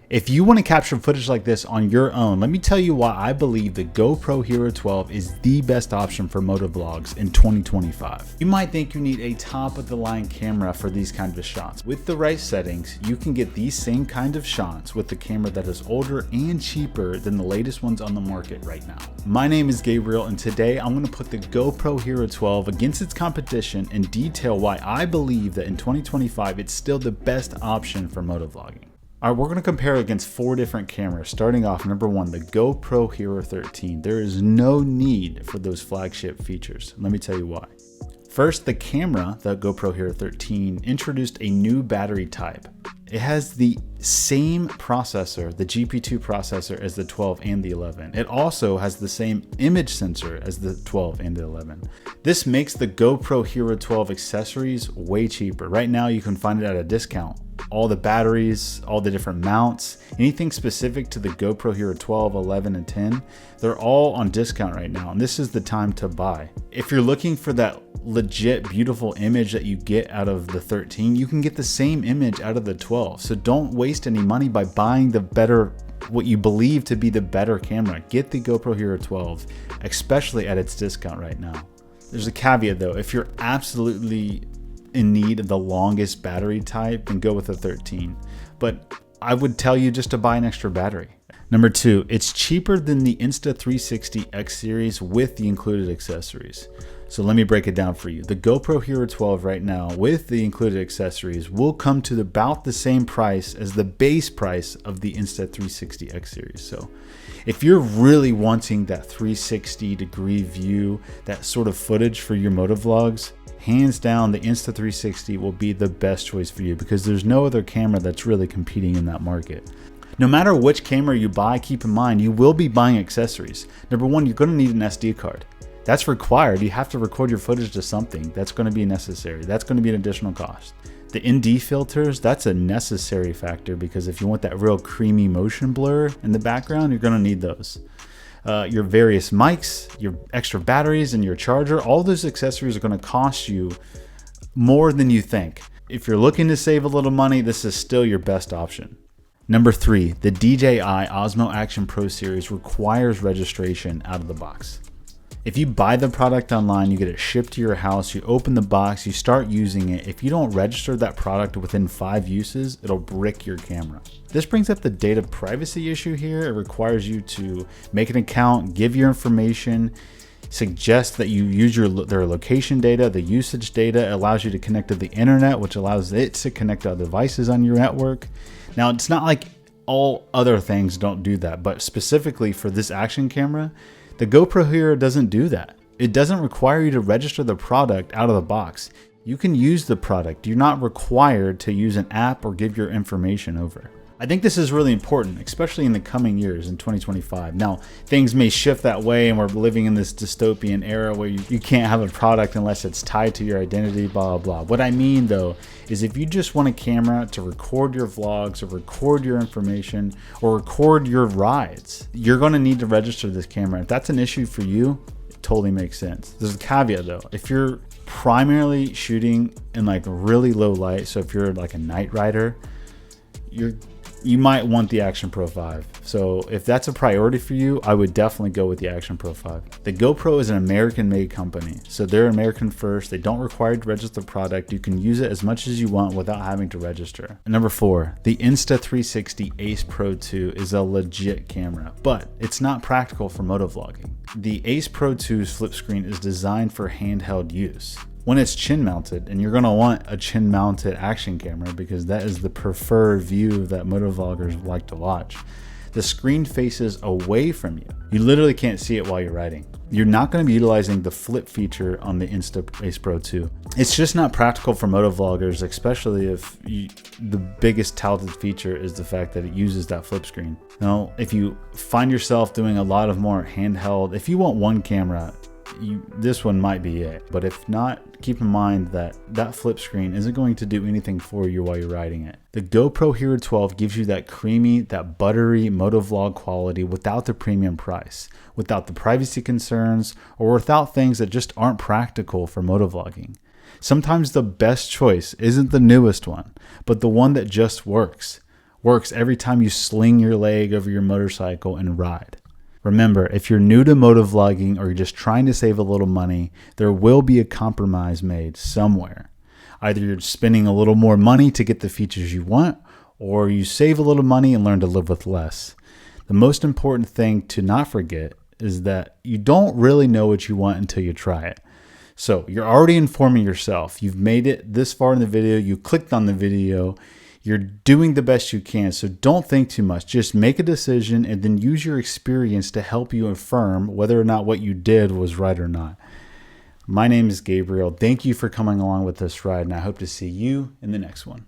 If you want to capture footage like this on your own, let me tell you why I believe the GoPro Hero 12 is the best option for motovlogs in 2025. You might think you need a top of the line camera for these kinds of shots. With the right settings, you can get these same kind of shots with a camera that is older and cheaper than the latest ones on the market right now. My name is Gabriel, and today I'm going to put the GoPro Hero 12 against its competition and detail why I believe that in 2025 it's still the best option for motovlogging. All right, we're going to compare against 4 different cameras. Starting off, number 1, the GoPro Hero 13. There is no need for those flagship features. Let me tell you why. First, the camera, the GoPro Hero 13, introduced a new battery type. It has the same processor, the GP2 processor, as the 12 and the 11. It also has the same image sensor as the 12 and the 11. This makes the GoPro Hero 12 accessories way cheaper. Right now, you can find it at a discount. All the batteries, all the different mounts, anything specific to the GoPro Hero 12, 11, and 10, they're all on discount right now, and this is the time to buy. If you're looking for that legit beautiful image that you get out of the 13, you can get the same image out of the 12. So don't waste any money by buying the better, what you believe to be the better camera. Get the GoPro Hero 12, especially at its discount right now. There's a caveat though. If you're absolutely in need of the longest battery type, then go with the 13. But I would tell you just to buy an extra battery. Number 2, it's cheaper than the Insta360 X Series with the included accessories. So let me break it down for you. The GoPro Hero 12 right now with the included accessories will come to about the same price as the base price of the Insta360 X Series. So if you're really wanting that 360-degree view, that sort of footage for your motovlogs, hands down, the Insta360 will be the best choice for you because there's no other camera that's really competing in that market. No matter which camera you buy, keep in mind you will be buying accessories. Number 1, you're going to need an SD card. That's required. You have to record your footage to something. That's going to be necessary. That's going to be an additional cost. The ND filters, that's a necessary factor because if you want that real creamy motion blur in the background, you're going to need those. Your various mics, your extra batteries, and your charger, all those accessories are going to cost you more than you think. If you're looking to save a little money, this is still your best option. Number 3, the DJI Osmo Action Pro series requires registration out of the box. If you buy the product online, you get it shipped to your house, you open the box, you start using it. If you don't register that product within 5 uses, it'll brick your camera. This brings up the data privacy issue here. It requires you to make an account, give your information, suggest that you use their location data, the usage data. It allows you to connect to the internet, which allows it to connect to other devices on your network. Now, it's not like all other things don't do that, but specifically for this action camera, the GoPro Hero doesn't do that. It doesn't require you to register the product out of the box. You can use the product. You're not required to use an app or give your information over. I think this is really important, especially in the coming years in 2025. Now, things may shift that way and we're living in this dystopian era where you can't have a product unless it's tied to your identity, blah, blah, blah. What I mean though, is if you just want a camera to record your vlogs or record your information or record your rides, you're gonna need to register this camera. If that's an issue for you, it totally makes sense. There's a caveat though. If you're primarily shooting in like really low light, so if you're like a night rider, you might want the Action Pro 5. So if that's a priority for you, I would definitely go with the Action Pro 5. The GoPro is an American-made company, so they're American first. They don't require you to register the product. You can use it as much as you want without having to register. And number 4, the Insta360 Ace Pro 2 is a legit camera, but it's not practical for motovlogging. The Ace Pro 2's flip screen is designed for handheld use. When it's chin mounted, and you're gonna want a chin mounted action camera because that is the preferred view that motovloggers like to watch, the screen faces away from you. You literally can't see it while you're riding. You're not gonna be utilizing the flip feature on the Insta Ace Pro 2. It's just not practical for motovloggers, especially if the biggest touted feature is the fact that it uses that flip screen. Now, if you find yourself doing a lot of more handheld, if you want one camera, this one might be it. But if not, keep in mind that that flip screen isn't going to do anything for you while you're riding it. The GoPro Hero 12 gives you that creamy, that buttery motovlog quality without the premium price, without the privacy concerns, or without things that just aren't practical for motovlogging. Sometimes the best choice isn't the newest one, but the one that just works. works every time you sling your leg over your motorcycle and ride. Remember, if you're new to motovlogging or you're just trying to save a little money, there will be a compromise made somewhere. Either you're spending a little more money to get the features you want, or you save a little money and learn to live with less. The most important thing to not forget is that you don't really know what you want until you try it. So you're already informing yourself. You've made it this far in the video. You clicked on the video. You're doing the best you can. So don't think too much. Just make a decision and then use your experience to help you affirm whether or not what you did was right or not. My name is Gabriel. Thank you for coming along with this ride, and I hope to see you in the next one.